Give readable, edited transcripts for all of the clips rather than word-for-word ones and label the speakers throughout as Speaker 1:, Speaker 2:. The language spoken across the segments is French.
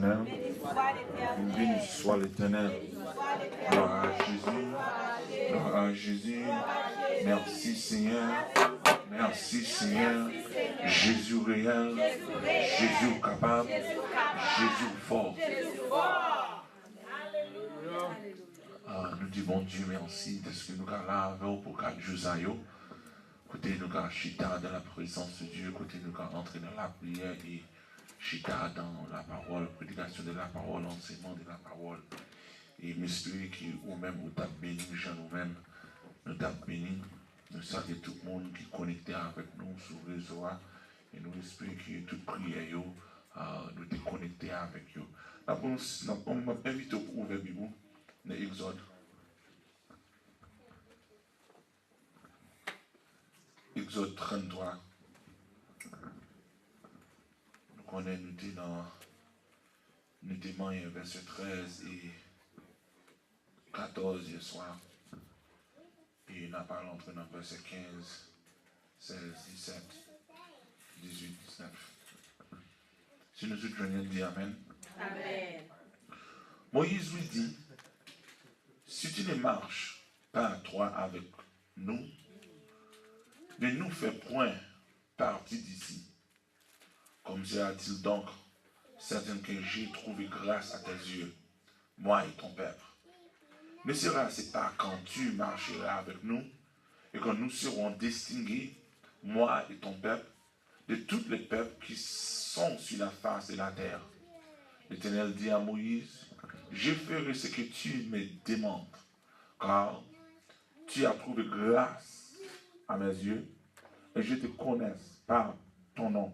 Speaker 1: l'Éternel. Béni soit l'Éternel. Gloire à Jésus. Gloire à Jésus. Merci Seigneur. Merci Seigneur. Jésus réel. Jésus capable. Jésus fort. Nous disons Dieu merci de ce que nous avons là pour 4 jours à eux. Côté nous avons chita dans la présence de Dieu. Côté nous avons entré dans la prière et chita dans la parole, prédication de la parole, enseignement de la parole. Et m'espérer que nous-mêmes, nous t'avons béni, nous-mêmes, nous t'avons béni. Nous saluons tout le monde qui est connecté avec nous sur le réseau. Et nous espérons que toute prière, nous sommes connectés avec eux. On m'invite pour ouvrir la Bible, dans l'Exode. Exode 33. Nous connaissons, nous sommes verset 13 et 14 hier soir. Et nous avons entré dans verset 15, 16, 17, 18, 19. Si nous tous venons dire Amen. Amen. Moïse lui dit, si tu ne marches pas toi avec nous, ne nous fais point partie d'ici. Comme sera-t-il donc certain que j'ai trouvé grâce à tes yeux, moi et ton peuple? Ne sera-ce pas quand tu marcheras avec nous et quand nous serons distingués, moi et ton peuple, de tous les peuples qui sont sur la face de la terre? L'Éternel dit à Moïse, je ferai ce que tu me demandes, car tu as trouvé grâce à mes yeux et je te connais par ton nom.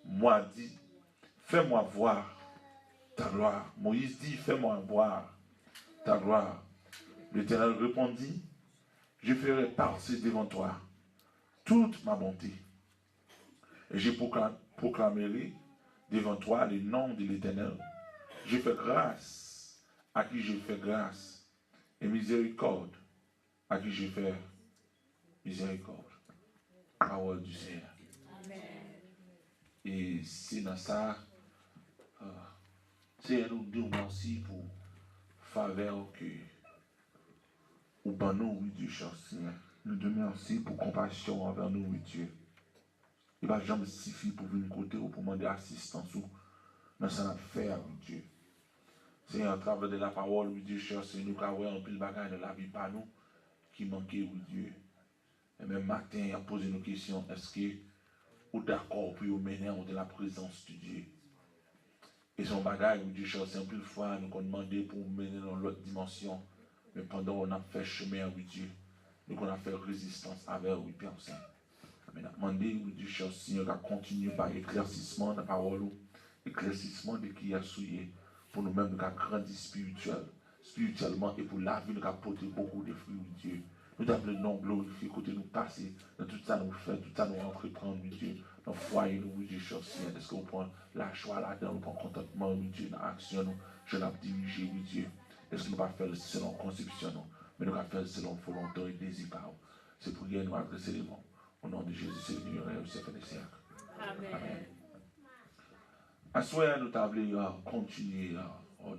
Speaker 1: Moi dit, fais-moi voir ta gloire. Moïse dit, fais-moi voir ta gloire. L'Éternel répondit, je ferai passer devant toi toute ma bonté. Et je proclamerai devant toi le nom de l'Éternel. Je fais grâce à qui je fais grâce, et miséricorde à qui je fais miséricorde. Parole du Seigneur. Amen. Et c'est dans ça, c'est nous dire merci pour faveur que ou par nous, oui Dieu, cher Seigneur. Nous te merci pour compassion envers nous, oui Dieu. Il ne va jamais suffire pour venir côté ou pour demander assistance ou dans cette affaire, oui Dieu. Seigneur, à travers de la parole, oui Dieu, cher Seigneur, nous avons un pile bagage de la vie par nous qui manquait, oui Dieu. Et même matin, à poser nos questions, est-ce que vous êtes d'accord pour vous mener de la présence de Dieu? Et son bagage, oui Dieu, cher Seigneur, plus fois, nous avons demandé pour nous mener dans l'autre dimension. Mais pendant qu'on a fait chemin, oui Dieu, nous avons fait résistance avec, oui Père Saint. Mais nous avons demandé, oui Dieu, cher Seigneur, à continuer par éclaircissement de la parole, éclaircissement de qui a souillé, pour nous-mêmes, nous avons grandi spirituellement, et pour la vie, nous avons porté beaucoup de fruits, oui Dieu. Nous avons le nom glorifié, côté nous passer, dans tout ça nous fait, tout ça nous entreprendre, oui Dieu, dans le foyer, nous, oui Dieu, cher Seigneur. Est-ce qu'on prend la joie là-dedans, nous prenons contentement, oui Dieu, dans l'action, nous, je l'ai dirigé, oui Dieu. Est-ce que nous ne pas faire selon conception, non, mais nous allons faire selon volonté et désir. C'est pour que nous adresser les mots. Au nom de Jésus, c'est le Seigneur et au siècle des siècles. Amen. À ce moment nous allons continuer, nous allons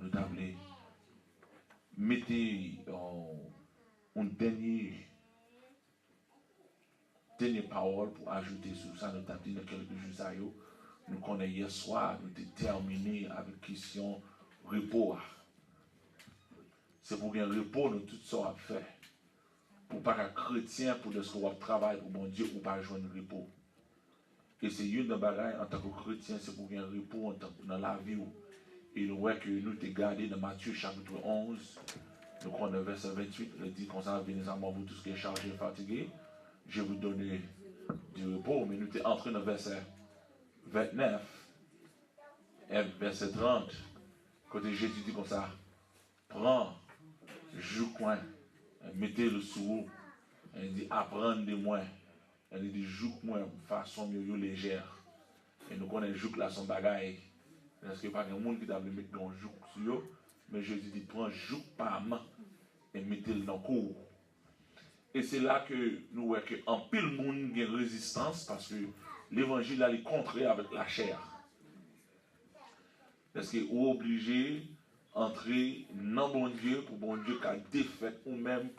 Speaker 1: mettre une dernière parole pour ajouter sur ça. Nous avons dit dans quelques jours à eux. Nous connaissons hier soir, nous avons terminé avec la question repos. C'est pour qu'il y ait un repos dans tout ce qu'on a fait. Pour pas qu'un chrétien, pour ce qu'on travaille pour mon Dieu, ou pas joindre un repos. Et c'est une des bagailles en tant que chrétien, c'est pour qu'il y ait un repos dans la vie. Et nous voyons que nous t'ai gardé dans Matthieu chapitre 11, nous connaissons verset 28, il dit qu'on s'en venez à moi, vous tous qui êtes chargés et fatigués, je vais vous donner du repos. Mais nous t'ai entré dans verset 29 et verset 30, côté Jésus dit comme ça, prends, joue coin, mettez-le sous vous, il dit apprendre de moi, il dit joue moi de façon mieux légère. Et nous connaissons joue là son bagaille, parce qu'il n'y a pas de monde qui t'a voulu mettre un joue sur eux, mais Jésus dit prends joue par main et mettez-le dans le cours. Et c'est là que nous voyons qu'en pile monde il y a résistance parce que l'évangile est contraire avec la chair. Est-ce que vous obligé d'entrer dans bon Dieu pour bon Dieu qu'a défait ou même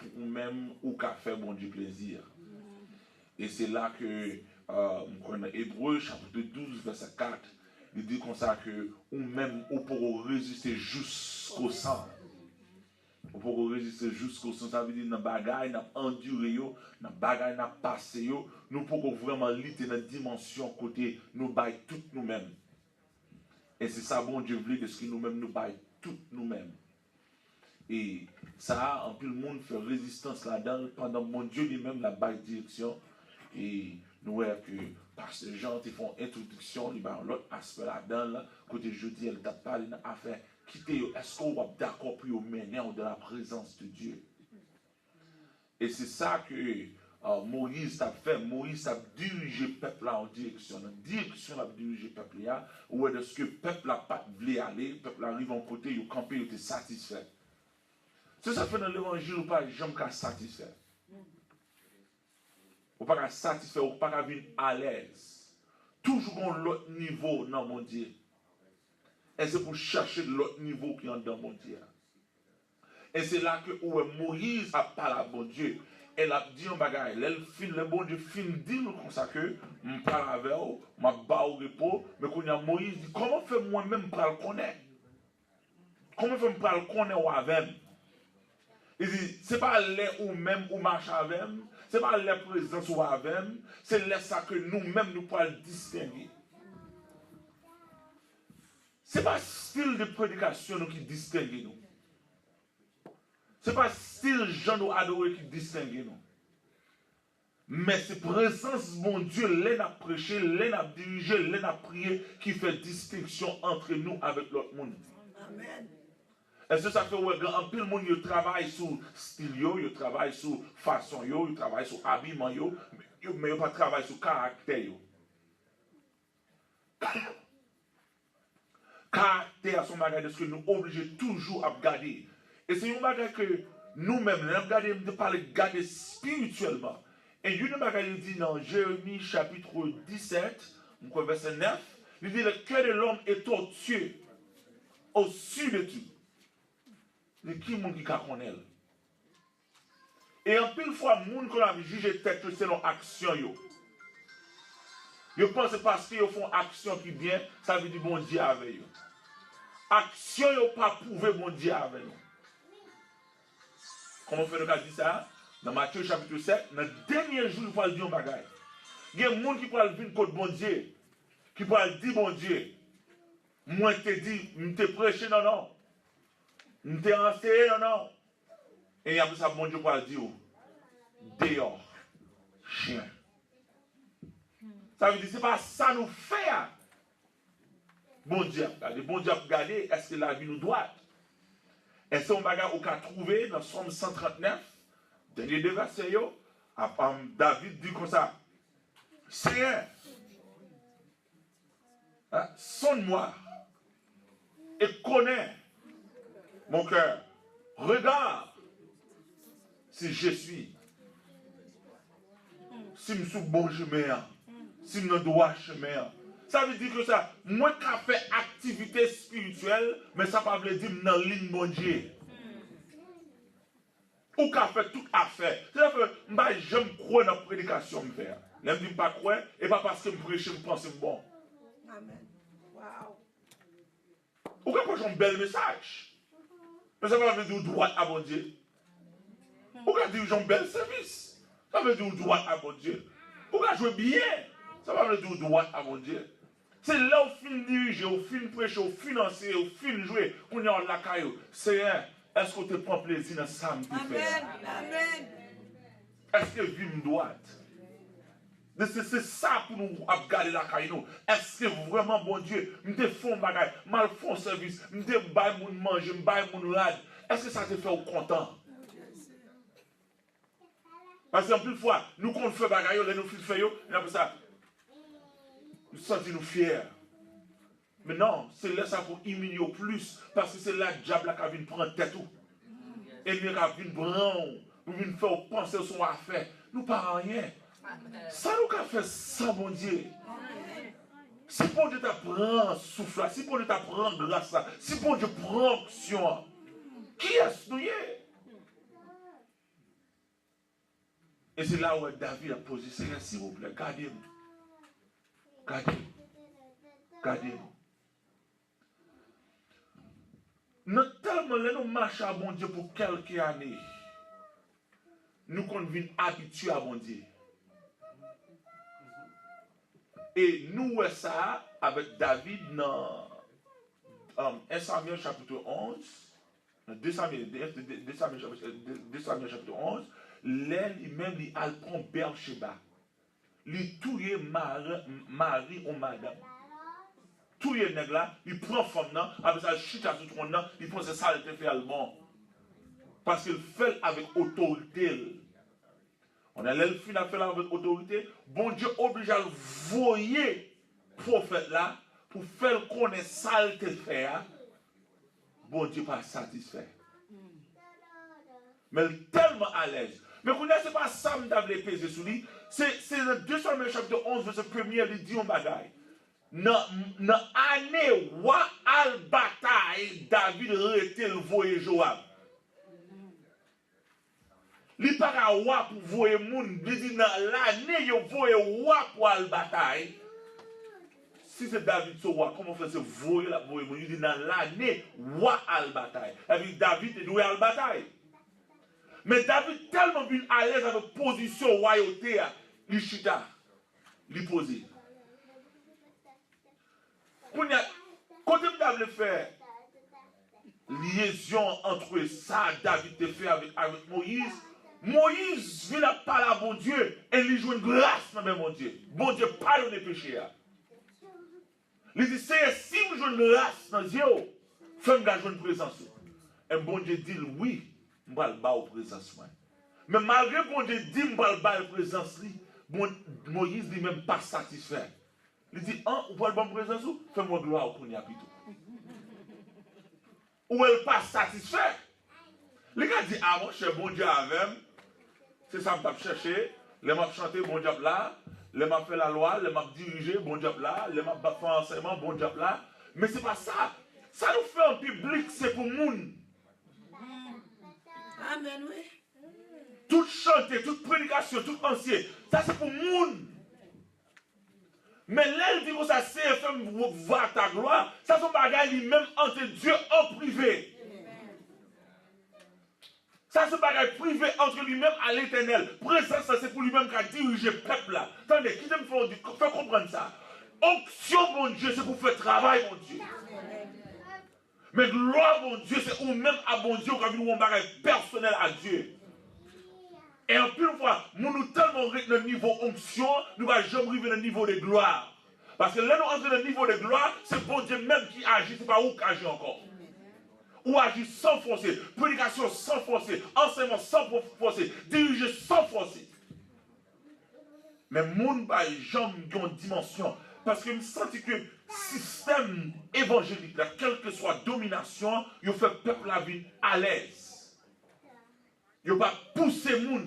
Speaker 1: ou qu'a fait bon Dieu plaisir. Et c'est là que dans Hébreu chapitre 12 verset 4, il dit comme ça que ou même ou pour résister jusqu'au sang. Ou pour résister jusqu'au sang, ça veut dire dans bagaille, dans enduré, dans bagaille, dans passé, nous pouvons vraiment lutter dans la dimension côté nous bailler tout nous-mêmes. Et c'est ça, bon Dieu voulait de ce que nous-mêmes nous baillons tout nous-mêmes. Et ça, en plus, le monde fait résistance là-dedans, pendant mon Dieu lui-même la baille direction. Et nous voyons que parce que les gens qui font introduction, ils ont l'autre aspect là-dedans, là, côté jeudi, elle t'a parlé d'affaires. Quittez, est-ce qu'on va d'accord pour vous mener dans la présence de Dieu? Et c'est ça que Moïse a fait. Moïse a dirigé le peuple là en direction. La direction a dirigé le peuple là, où est-ce que le peuple n'a pas voulu aller, le peuple arrive en côté, il a campé, il était satisfait. C'est ça fait dans l'évangile, ou pas jamais qu'à satisfaire. Ou pas qu'à satisfaire, ou pas qu'à venir à l'aise. Toujours à l'autre niveau dans mon Dieu. Et c'est pour chercher l'autre niveau qui est dans mon Dieu. Et c'est là que où Moïse a parlé à bon Dieu. Elle a dit un bagage. Le bon Dieu fin dit comme ça que je parle avec vous, je bats au repos. Mais quand il y a Moïse dit, comment fait moi-même pour le connaître? Comment fait pour le connaître avec? Il dit, ce n'est pas les ou même ou marche avec, ce n'est pas les présences ou avec, c'est les ça que nous-mêmes nous pouvons distinguer. Ce n'est pas le style de prédication qui distingue nous. Ce n'est pas le style Jean nous adorer qui distingue nous. Mais c'est présence de mon Dieu, l'un a prêché, l'un a dirigé, l'un a prié, qui fait distinction entre nous avec l'autre monde. Amen. Est-ce que ça fait un peu le monde qui travaille sur style, il travaille sur façon, il travaille sur habillement, mais il pas travaille sur caractère. Caractère, son bagage de ce que nous obligés toujours à regarder. Et c'est un bagage que nous-mêmes, nous regardons, de parler garder spirituellement. Et une bagage il dit dans Jérémie chapitre 17, verset 9, il dit le cœur de l'homme est tortueux au-dessus de tout. Mais qui est-ce qui connaît? Et en pile fois, les gens qui ont jugé tête selon action. Je pense que parce qu'ils font action qui bien, ça veut dire bon Dieu avec eux. Action, ils n'ont pas prouvé bon Dieu avec nous. Comment on fait le cas de ça? Dans Matthieu chapitre 7, dans le dernier jour, il faut dire un bagage. Il y a des gens qui peuvent venir contre bon Dieu, qui peuvent dire bon Dieu. Moi, je te dis, je te prêché, non. Je te enseigné, non. Et après ça, bon Dieu peut dire, dehors, chien. Ça veut dire, ce n'est pas ça nous fait. Bon Dieu, regardez, est-ce que la vie nous doit? Et c'est un bagage qu'on a trouvé dans Somme 139, dernier deux versets, David dit comme ça, Seigneur, sonne-moi et connais mon cœur. Regarde si je suis, si je suis bon chemin, si je dois chemin. Ça veut dire que ça, moi qui ai fait activité spirituelle, mais ça ne veut pas dire dans ligne mon Dieu. Ou qui a fait toute affaire. C'est-à-dire que je me crois dans la prédication. Je ne dis pas croire, et pas parce que je prêche, je pense que c'est bon. Amen. Wow. Ou quand j'ai un bel message, mais ça veut dire droit à mon Dieu. Ou quand j'ai un bel service, ça veut dire droit à mon Dieu. Ou quand je joue bien, ça veut dire droit à mon Dieu. C'est là où fin diriger, où fin prêcher, où financer, où fin jouer, où on est en la caillou. Seigneur, est-ce que tu prends plaisir dans ça que tu fais? Amen. Est-ce que vie me doit? C'est ça pour nous regarder la caillou. Est-ce que vraiment, bon Dieu, je te fais un bagage, mal font service, je te baille mon manger, je baille mon rad. Est-ce que ça te fait content? Parce qu'en plus de fois, nous qu'on fait bagage, nous faisons et après ça, nous sentons fiers. Mais non, c'est là ça pour humilier au plus. Parce que c'est là que le diable qui vient prendre tête. Et il vient prendre, nous vient faire penser son affaire. Nous ne parlons rien. Ça nous a fait ça, mon Dieu. Si bon Dieu t'apprend souffle, si bon Dieu t'apprend grâce, si bon Dieu prend action, qui est-ce nous? Et c'est là où David a posé, Seigneur, s'il vous plaît, gardez-nous. Gardez-nous. Gardez-nous. Nous tellement nous marchons à bon Dieu pour quelques années. Nous devenons habitués à bon Dieu. Et nous, ça, avec David, dans 1 Samuel chapitre 11, 2 Samuel chapitre 11, lui-même, il prend Beersheba. Il touille Marie ou madame. Tout les nègres là, il prend femme là, après ça, il chute à tout le monde là, il prend ça, il te fait allemand. Parce qu'il fait avec autorité. On a l'aile fin à faire avec autorité. Bon Dieu oblige à le voyer prophète là, pour faire connaître ça, il te fait. Bon Dieu pas satisfait. Mais il est tellement à l'aise. Mais vous ne savez pas ça, je vais peser sur lui. C'est le 2 Samuel chapitre 11, verset 1er, il dit un bagaille. Dans l'année où al bataille, David arrêté le voyer Joab. Il pas à wa pour voyer moun, il dit dans l'année yo voyer wa pour al bataille. Si c'est David so wa, comment faire ce voyer la voyer moun? Il dit dans l'année wa al bataille. David est doué al bataille. Mais David tellement bien à l'aise avec position royauté, il chita, il posé. Quand David fait liaison entre ça, David te fait avec Moïse, Moïse vient parler à bon Dieu et il joue une grâce dans mon Dieu. Bon Dieu pardonne les péchés. Il dit, c'est si vous jouez une grâce dans Dieu, faites une présence. Et bon Dieu dit, oui, je vais le battre présence. Mais malgré bon Dieu dit, je vais le battre présence, Moïse n'est même pas satisfait. Il dit, vous voulez bonne présence ou fais-moi gloire pour n'y a plutôt. Ou elle pas satisfait. Les gars disent, ah mon cher, bon Dieu avec, c'est ça que je cherché, les m'a chanté, bon Dieu là, les m'a fait la loi, les m'a dirigé, bon Dieu là, les m'a fait enseignement, bon Dieu là. Mais c'est pas ça. Ça nous fait en public, c'est pour moun.
Speaker 2: Amen, oui.
Speaker 1: Toute chanter, toute prédication, tout ancien, ça c'est pour moun. Mais là, il dit que ça CFM voir ta gloire, ça son bagage lui-même entre Dieu en privé. Ça c'est bagage privé entre lui-même à l'éternel. Présence, ça c'est pour lui-même qui a dirigé le peuple là. Attendez, qui me fait comprendre ça? Onction, mon Dieu, c'est pour faire travail, mon Dieu. Mais gloire, mon Dieu, c'est ou même à mon Dieu, quand nous avons un bagage personnel à Dieu. Et en plus, nous nous tellement dans le niveau onction, nous ne allons jamais arriver dans le niveau de gloire. Parce que là, nous entrons dans le niveau de gloire, c'est bon Dieu même qui agit, ce n'est pas où qui agit encore. Ou agit sans forcer, prédication sans forcer, enseignement sans forcer, diriger sans forcer. Mais mon jambe ont une dimension. Parce que je me sens que le système évangélique, là, quelle que soit domination, il fait le peuple la vie à l'aise. Il ne va pas pousser les gens.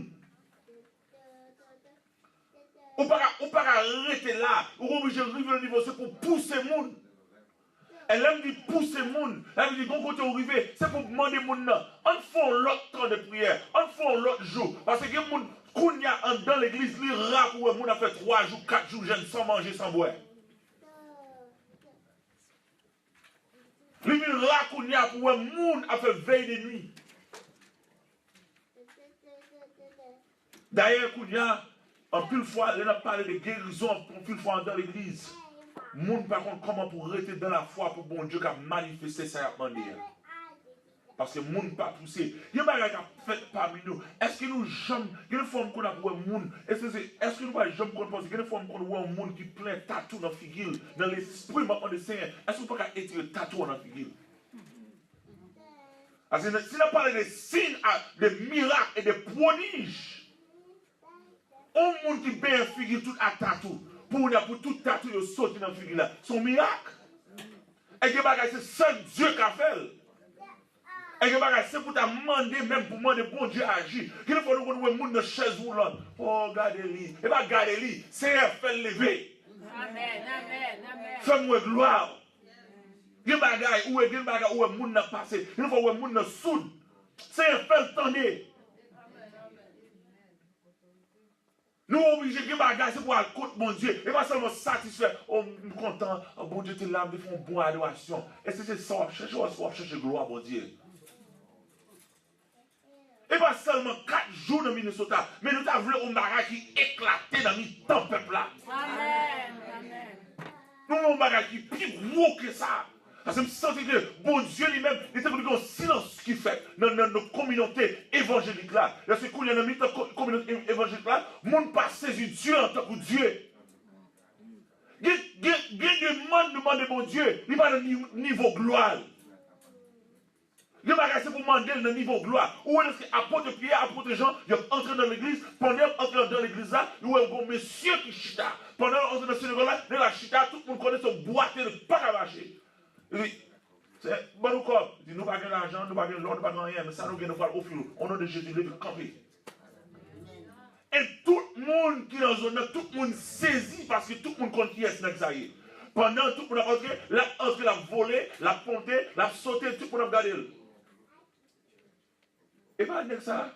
Speaker 1: On ne peut pas arrêter là. On est obligé de arriver au niveau, c'est pour pousser les gens. Elle aime dire pousser les gens. Elle dit, bon côté arrivé, c'est pour demander les gens. On fait l'autre temps de prière. On fait l'autre jour. Parce que les gens, quand il y a dans l'église, les rap où les gens ont fait 3 jours, 4 jours, jeunes, sans manger, sans boire. Les gens où les gens ont fait veille de nuit. D'ailleurs, en pile fois, on a parlé de guérison, en pile fois dans l'église. Moun par contre, comment pour rester dans la foi pour bon Dieu qui a manifesté ça à demander. Parce que moun pas poussé. Il y a des gens qui ont fait parmi nous. Est-ce que nous jamais, il y a une forme qu'on a pour un moun. Est-ce que nous pas jamais penser qu'il y a une forme qu'on a un moun qui plein tatou dans la figure, dans l'esprit maintenant de Seigneur. Est-ce qu'on peut pas étirer tatou dans la figure? Parce que si on parle des signes, des miracles et des prodiges, un monde qui bien figure tout à tatou, pour tout tatou, il saute dans la figure là. Son miracle. Et que c'est seul Dieu qui a fait. Et que c'est pour te demander, même pour demander bon Dieu agir. Qu'il faut nous voir le monde de chaise roulante. Oh, regardez-lui. Et pas regardez-lui. C'est un fait lever. Fais-moi gloire. Il y a des bagages où il y a des bagages où le monde n'a passé. Il faut que le monde n'a soude. C'est un fait le temps. Nous sommes obligés de faire des bagages pour aller contre mon Dieu. Et pas seulement satisfait. Oh, je suis content. Oh, bon Dieu, tu es là, ils font une bonne adoration. Et c'est ça, on cherche gloire, mon Dieu. Et pas seulement 4 jours dans Minnesota, mais nous avons un bagage qui éclaté dans le temps peuple là. Amen. Nous avons un bagage qui est plus gros que ça. Parce que je me sens que bon Dieu lui-même, il était comme un silence qui fait dans nos communautés évangéliques là. Parce que quand il y a une communauté évangélique là, le monde pas saisi Dieu en tant que Dieu. Il y a des monde demande bon Dieu, il n'est pas dans le niveau gloire. Il y a des pour demander le niveau gloire. Ou est-ce que apôtre Pierre, apôtre Jean, ils sont entrés dans l'église, pendant qu'ils entrent dans l'église là, il y a un monsieur qui chita. Pendant qu'ils entrent dans la synagogue là, dans la chita, tout le monde connaît son boîte de pas à marcher. Il dit, c'est bon ou quoi? Il dit, nous n'avons pas l'argent, nous n'avons pas l'or, nous n'avons pas rien, mais ça nous gagne au fil. Au nom de Jésus, il est campé. Et tout le monde qui est dans la zone, tout le monde saisit parce que tout le monde compte qui est dans ça. Pendant tout le monde a entré, l'a volé, l'a ponté, l'a sauté, tout le monde a regardé. Et bien, avec ça,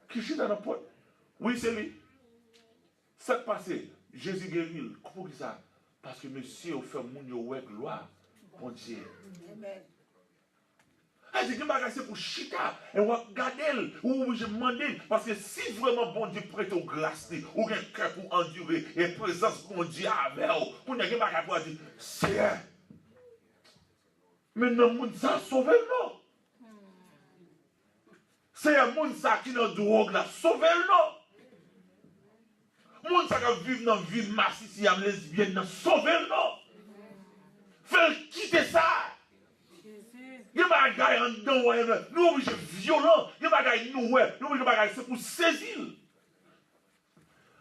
Speaker 1: qui chute dans la porte. Oui, c'est lui. Ça qui passe, Jésus guérit. Pourquoi ça? Parce que monsieur a fait mon gloire. Bon Dieu. Amen. Je dis, c'est pour chita. Et on va regarder, ou je demande, parce que si vraiment bon Dieu prête aux grâces, ou un cœur pour endurer, et présence bon Dieu avec vous, pour ne pas dire, c'est mais non, monde ça sauvé, non. C'est un monde ça qui est dans la drogue, là, sauvé, non. Monde ça qui vit dans la vie massive, si il y a lesbienne, sauvé, non. Fais quitter ça. Il y a des bagages en dedans, nous obligés violents, il y a des bagages nous obligés bagages, c'est pour saisir.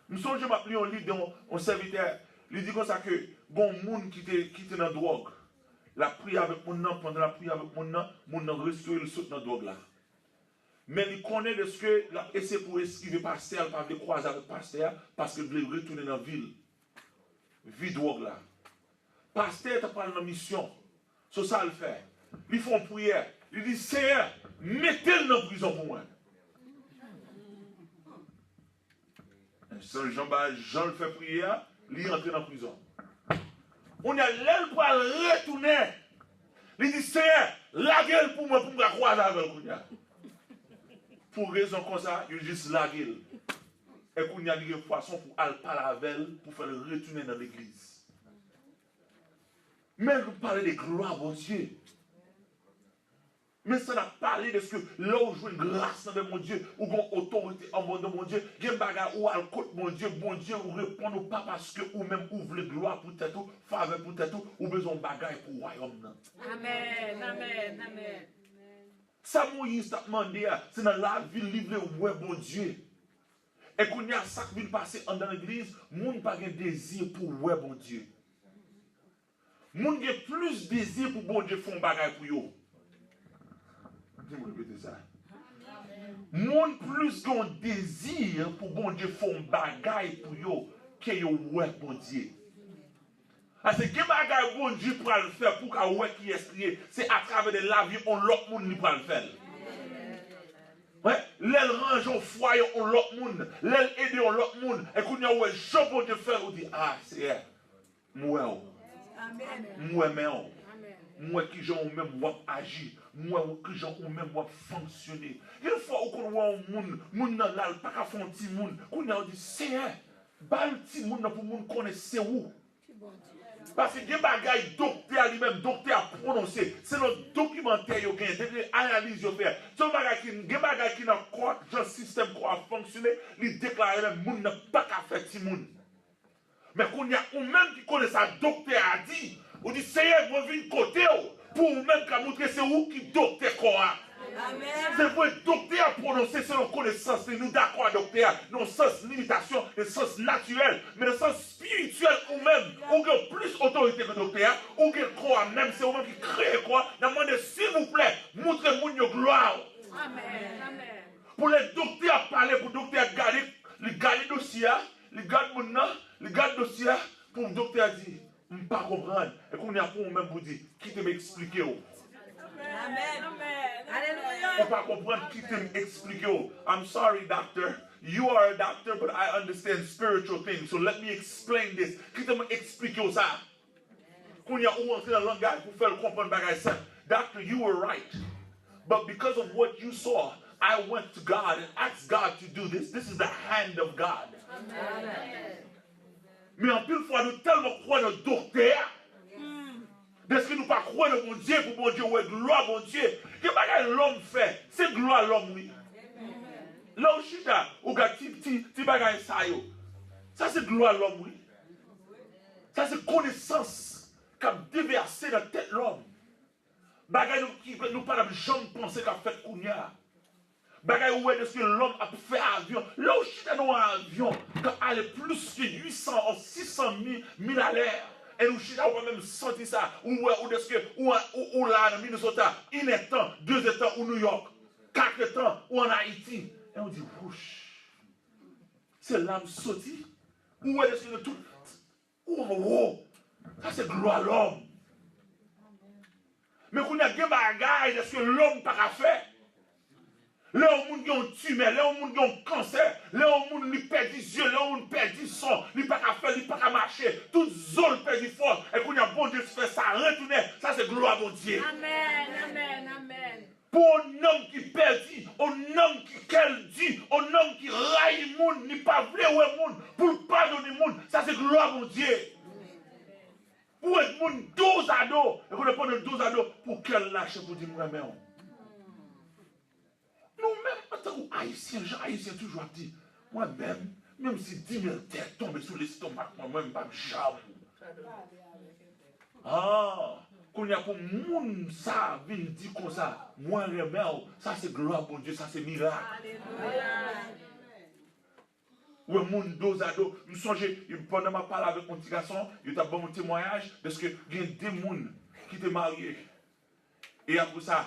Speaker 1: Nous sommes, je m'appelle un livre dans un serviteur, il dit comme ça que, bon, monde qui était dans la drogue, la prière avec mon nom, pendant la prière avec mon nom restaure le saut dans la drogue là. Mais il connaît de ce que, il a essayé pour esquiver pasteur, pas de croiser avec pasteur, parce qu'il voulait retourner dans la ville. Vie drogue là. Pasteur, tu as parlé de mission. C'est ça le fait. Ils font prière. Ils disent, Seigneur, mettez-le dans la prison pour moi. Jean le fait prière, il rentre dans la prison. On a l'aile pour retourner. Il dit, Seigneur, la gueule pour moi, pour me croiser avec vous. Pour raison comme ça, il juste la gueule. Et qu'on y a des façons pour aller parler avec elle, pour faire le retourner dans l'église. Mais nous parlons de gloire, mon Dieu. Mais ça n'a parlé de ce que là où je une grâce dans mon Dieu, ou une autorité en mon Dieu, il y a un bagage où elle côté mon Dieu, ou répond pas parce que ou même ouvre le gloire pour tête, faveur pour tête, ou besoin de bagage pour le royaume. Amen, amen, amen. Ça Moïse t'a demandé, c'est dans la vie livrée où est mon Dieu. Et qu'on y a ça qui vient passer dans l'église, mon n'a pas de désir pour où est mon Dieu. Mon a plus de désir pour bon Dieu faire un bagage pour eux. Je vais répéter ça. Mon plus grand désir pour bon Dieu faire un bagage pour eux que yo ouais bon Dieu. Parce que quel bagage bon Dieu pour le faire pour que ouais qui est lié, c'est à travers de la vie on l'autre monde pour le faire. Ouais, l'aile range au foyer on l'autre monde, l'aile aider on l'autre monde et qu'on y a ouais je bon Dieu faire on dit ah c'est moi. Amen. Moi même. Moi qui j'en même moi agir, moi qui j'en même moi fonctionner. Une fois qu'on voit un monde dans là pas qu'à faire un petit monde, qu'on a dit c'est bal petit monde pour monde connaître c'est où. Parce que des bagages docteur lui-même docteur a prononcé, c'est notre documentaire yo gagne, des analyse yo fait. C'est un bagage qui n'a quoi, le système quoi a fonctionné, il déclare même monde n'a pas qu'à faire petit monde. Mais qu'on y a ou même qui connaît ça docteur a dit, on dit Seigneur moi viens côté pour même qu'à montrer c'est où qui docteur quoi. Amen. C'est vrai, docteur a prononcé selon connaissance, nous d'accord docteur, non sens limitation, le sens naturel, mais le sens spirituel ou même, ou que plus autorité que docteur, ou que croit même, c'est vous-même qui crée quoi, demandez s'il vous plaît, montrez-moi une gloire. Amen. Amen. Pour les docteurs parler, pour le docteur garder le dossier, le garde mon nom, le garde dossier, pour le docteur comprendre. Et qu'on y a pour même vous dire, qui te m'expliquer.
Speaker 2: Amen. Alléluia.
Speaker 1: On pas comprendre qui te m'expliquer. I'm sorry, doctor. You are a doctor, but I understand spiritual things. So let me explain this. Qui te m'expliquer ça? Qu'on y a ou entrer dans le langage pour faire comprendre bagage ça. Doctor, you were right. But because of what you saw, I went to God and asked God to do this. This is the hand of God.
Speaker 2: Amen.
Speaker 1: Mais en plus fois, nous tellement croyons dans le docteur. Est-ce que nous ne pas croire dans mon Dieu pour mon Dieu, ouais, gloire mon Dieu. Qu'est-ce que l'homme fait? C'est gloire l'homme, oui. Là où je suis là, où tu bagaille ça, ça c'est gloire l'homme, oui. Ça c'est connaissance qu'a déversé dans la tête de l'homme. Bagaille nous pas jamais penser qu'a fait Kounia. Bagaille où est-ce que l'homme a fait avion. Là où je suis dans un avion, quand elle est plus que 800 ou 600 000 à l'air. Et nous, on va même sentir ça. Ou là, dans Minnesota, 1 temps, 2 temps, ou New York, 4 temps, ou en Haïti. Et on dit, wouch. C'est l'âme sautie. Où est-ce que tout. Oh, ça c'est gloire à l'homme. Mais qu'on a des bagailles, est-ce que l'homme n'a pas fait? Là où on a un tumeur, là où on a un cancer, là où on a perdu des yeux, là où on a perdu son, il n'a pas qu'à faire, il n'a pas qu'à marcher. Toute zone perdu force. Et qu'on a bon Dieu se fait ça, retourner. Ça c'est gloire à mon Dieu.
Speaker 2: Amen.
Speaker 1: Pour un homme qui perdit, un homme qui dit, un homme qui raille le monde, n'est pas vrai ou le monde, pour pardonner le monde, ça c'est gloire à mon Dieu. Pour être monde dos à dos, et qu'on a pas de dos à dos, pour qu'elle lâche pour dire moi-même. Nous-mêmes, en tant qu'Haïtiens, Jean-Haïtien toujours dit, moi-même, même si 10 000 têtes tombent sur l'estomac, moi-même, pas me charme. Ah, qu'on y a pour moun ça, vient dire comme ça, moi, remède, ça c'est gloire, bon Dieu, ça c'est miracle.
Speaker 2: Alléluia.
Speaker 1: Ouais, moun dos à dos, nous songez, pendant ma parole avec mon petit garçon, il t'a bon mon témoignage, parce que il y a des moun qui étaient mariés. Et après ça,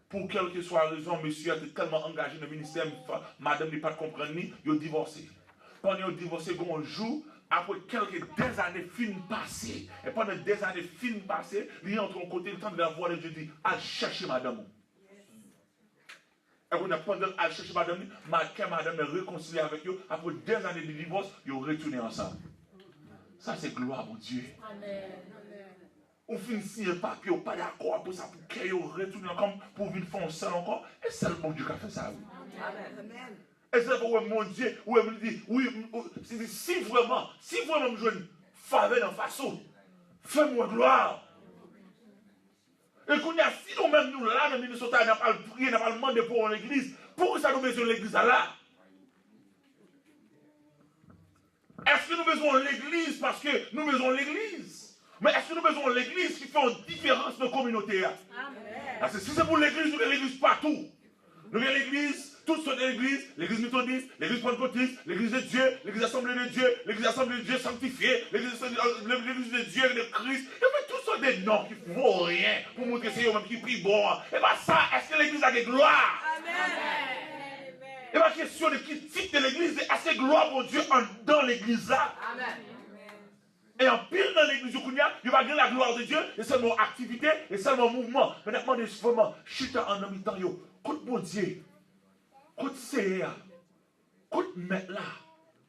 Speaker 1: pour quelle que soit la raison, monsieur a été tellement engagé dans le ministère, madame n'est pas comprendre ni, il a divorcé. Pendant qu'il a divorcé, un jour, après des années fin passées, et pendant des années fin passées, il entre en côté, le temps de la voix de Dieu dit, allez chercher madame. Et pendant qu'elle chercher madame, madame est réconciliée avec eux, après des années de divorce, ils ont retourné ensemble. Ça c'est gloire à mon Dieu.
Speaker 2: Amen.
Speaker 1: On finit signer le papier, on pas d'accord pour ça, pour qu'ils retournent comme pour venir faire un seul encore. Et c'est le bon Dieu qui a fait ça. Oui.
Speaker 2: Amen.
Speaker 1: Et c'est pour mon Dieu, où il me dit, oui, si vraiment je veux une faveur dans façon, fais-moi gloire. Et qu'on y a, si nous-mêmes, nous là, dans Minnesota, on n'a pas prié, on n'a pas demandé pour l'église, pourquoi ça nous besoin de l'église là? Est-ce que nous besoin de l'église parce que nous besoin de l'église? Mais est-ce que nous besoin de l'église qui fait une différence dans la communauté? Amen. Parce que si c'est pour l'église, nous avons l'église partout. Nous avons l'église, toutes sortes d'églises, l'église méthodiste, l'église pentecôtiste, l'église de Dieu, l'église assemblée de Dieu, l'église assemblée de Dieu sanctifiée, l'église de Dieu de Christ. Il y a toutes sortes de noms qui ne font rien pour montrer que c'est eux-mêmes qui prient bon. Et bien ça, est-ce que l'église a des gloires?
Speaker 2: Amen.
Speaker 1: Et ma question de qui type de l'église, est-ce que gloire pour Dieu dans l'église là? Amen. Et en pile dans l'église du Kounia, il va gagner la gloire de Dieu, et seulement activité, et seulement mouvement. Mais maintenant, vraiment, chita en habitant, côte mon Dieu, côte Seigneur, côte Maître là,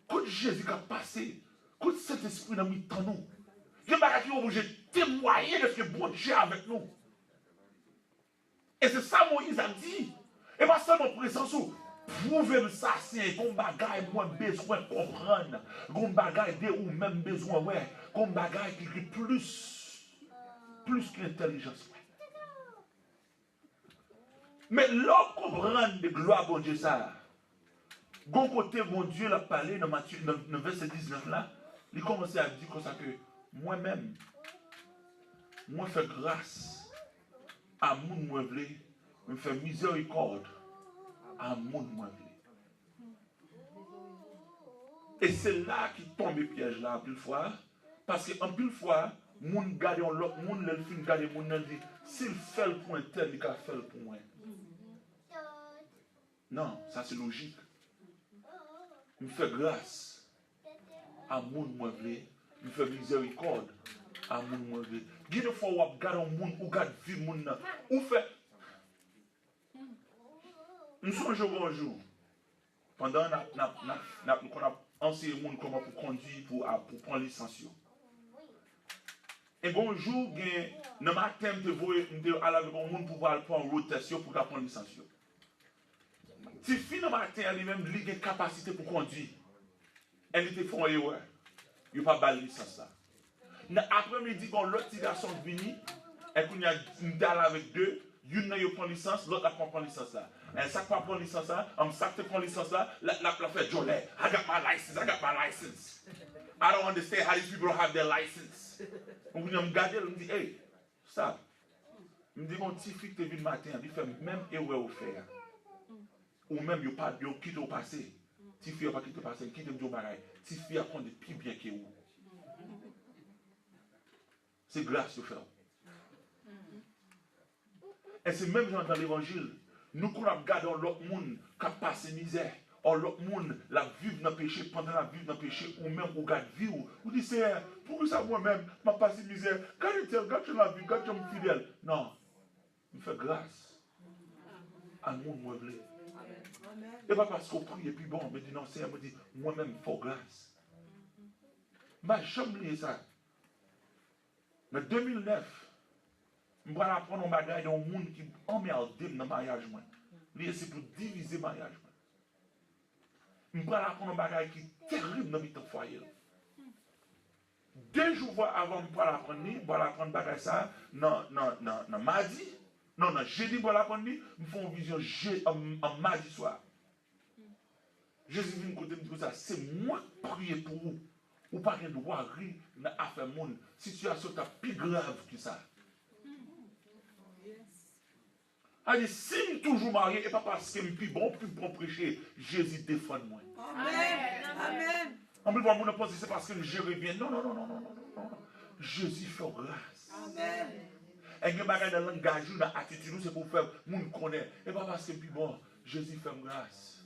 Speaker 1: côte Jésus qui a passé, côte cet esprit dans mi-temps nous. Il y a des gens qui vont témoigner de ce que bon Dieu a avec nous. Et c'est ça Moïse a dit. Et pas seulement présence où. Prouvez-moi ça, c'est qu'on bagaille, moi, besoin de comprendre. Qu'on bagaille de ou même besoin, ouais. Qu'on bagaille qui est plus que l'intelligence. Mais l'homme comprend de gloire, bon Dieu, ça. Gon côté, mon Dieu l'a parlé dans Matthieu, dans le verset 19 là, il commençait à dire comme ça que moi-même, moi, fais grâce à mon moi, je fais miséricorde à mon moi. Et c'est là qui tombe le piège là, en pile fois. Parce qu'en pile fois, mon garde l'autre, mon le film garde mon dit, s'il fait le point tel, il va faire le point. Non, ça c'est logique. Il me fait grâce à mon moi, il me fait miséricorde à mon monde. Gine fois ou regarde un monde ou regarde vie monde ou fait. Nous sommes un jour pendant qu'on a enseigné monde comment pour conduire pour prendre licence. Et bonjour, dans le matin, je vais aller avec un monde pour prendre rotation pour prendre licence. Si fin le matin, elle-même a une capacité pour conduire, elle était fait une erreur. Il n'y a pas de licence là. Après-midi, quand l'autre garçon vient, et qu'on a une dalle avec deux, une n'a pas licence, l'autre n'a pas prend licence là. Et ça pas prend licence là, ça prend licence là, la fait Jolet, I got my license. I don't understand how these people have their license. On me regarde, on me dit, hey, stop. On me dit, mon petit fille qui est venu le matin, il fait même erreur au faire. Ou même, il pas de quitte au passé. Si fille n'a pas quitté au passé, quitte au bagaille. Si fille a conduit plus bien que vous. C'est grâce de faire. Et c'est même genre dans l'évangile. Nous qu'on regardons l'autre monde qui a passé misère. Or l'autre monde, la vie dans le péché, pendant la vie dans le péché, ou même au garde vie, ou dit c'est pour ça moi-même, ma passé misère. Quand tu la vie, quand tu es fidèle. Non. Il fait grâce à mon moi. Et pas parce qu'on prie et puis bon, mais dit non, Seigneur me dit, moi-même, il faut grâce. Mais je oublié ça. Mais 2009, je vais apprendre un bagage dans le monde qui emmerde dans le mariage. C'est pour diviser le mariage. Je vais apprendre un bagage qui est terrible dans le foyer. 2 jours avant de apprendre, je vais apprendre un bagage ça, dans mardi. Non, jeudi, je vais apprendre, je fais une vision en mardi soir. Jésus vient côté me dire ça, c'est moi qui prie pour vous. Ou pas de droit rire dans l'affaire monde. Situation est plus grave que ça. Allez, si je suis toujours marié, et pas parce que je suis plus bon prêcher, Jésus défend moi.
Speaker 2: Amen. Amen.
Speaker 1: En plus, moi, je pense que c'est parce que je gère bien. Non. Jésus fait grâce.
Speaker 2: Amen.
Speaker 1: Et il y a des dans le langage, dans l'attitude, c'est pour faire que monde connaît. Et pas parce que je suis plus bon, Jésus fait grâce.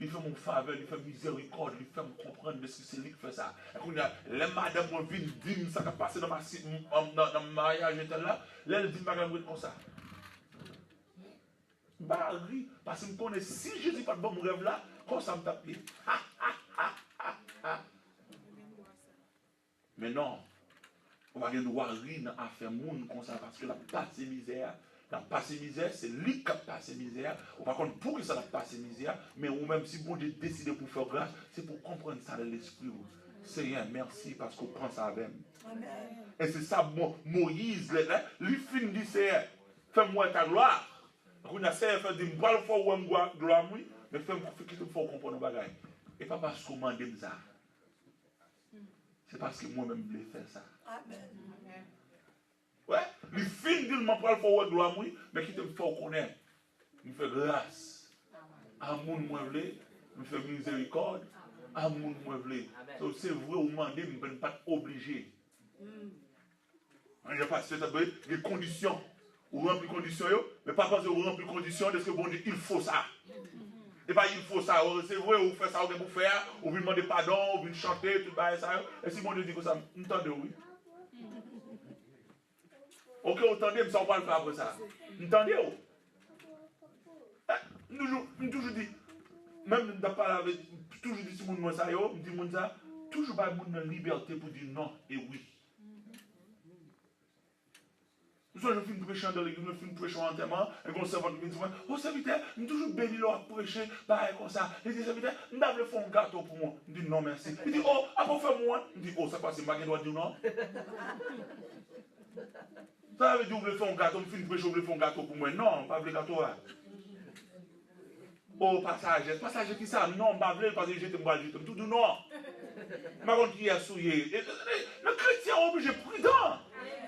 Speaker 1: Il fait mon faveur, il fait miséricorde, il fait me comprendre de ce que c'est lui qui fait ça. Et quand les madame viennent dire ça qui a passé dans le mariage et là, elle dit madame comme ça. Bah oui, parce que je connais si Jésus pas de bon rêve là, comme ça me tape. Mais non, on va devoir rire dans l'affaire monde comme ça parce que la passé misère. La passé misère, c'est lui qui a passé misère. On va contre pour que ça la passé misère, mais ou même si bon Dieu décide pour faire grâce, c'est pour comprendre ça dans l'esprit. Seigneur, merci parce qu'on prend ça avec. Et c'est ça, Moïse, lui fin dit, Seigneur, fais-moi ta gloire. On a Seigneur fait dire, moi le faut ou gloire, mais fais-moi qu'il faut comprendre nos bagages. Et pas parce qu'on m'a dit ça. C'est parce que moi-même je voulais faire ça.
Speaker 2: Amen.
Speaker 1: Ouais, les filles disent que je ne peux pas gloire, mais qui te fait connaître. Je fais grâce. À mon moi, je fais miséricorde. À mon moi, c'est vrai, vous demandez, je ne suis pas obligé. Je n'ai pas des conditions. Vous remplissez les conditions, mais pas parce que vous remplissez les conditions, est-ce que bon Dieu, il faut ça. Et pas il faut ça. C'est vrai, vous faites ça, vous faire, vous demandez pardon, vous chanter, tout ça. Et si bon Dieu dit que ça, vous entendez, oui. Ok, vous entendez, mais ça, on va le faire après ça. Vous entendez? Je toujours dit, même dans parler avec, toujours dit, si vous me ça, je dis, ça, toujours pas de liberté pour dire non et oui. Je fais une prêche dans l'église, je fais une prêche en enterrement, et quand servant me dit, oh serviteur, je toujours béni leur prêcher, pareil comme ça. Il dit, serviteur, je vais faire un gâteau pour moi. Je dis, non merci. Il dit, oh, après faire moi. Je dis, oh, ça passe, je dois dire non. Ça veut dire, vous voulez faire un gâteau, je fais une prêche, vous voulez faire un gâteau pour moi. Non, pas le gâteau là. Oh, passager qui ça? Non, pas le parce que j'étais moi, je tout dit non. Ma contre qui a souillé. Le chrétien est obligé prudent.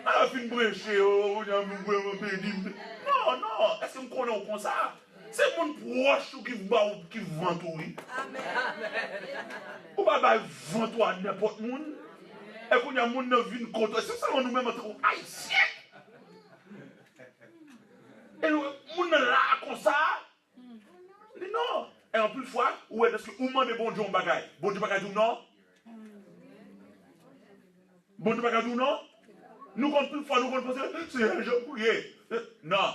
Speaker 1: Alors, fin brèche, non, est-ce que vous connaissez comme ça? C'est mon proche qui vend tout.
Speaker 2: Amen.
Speaker 1: Ou pas vend tout à n'importe qui. Et qu'on y a mon vie contre. C'est ça nous-mêmes entre haïtiens. Et nous, mon là comme ça. Non. Et en plus fois, où est-ce que vous demandez bon Dieu en bagaille? Bon Dieu bagaille dit non? Bon Dieu bagaille dit non? Nous, quand plus fois, nous, quand penser, c'est un jeu prier. Non.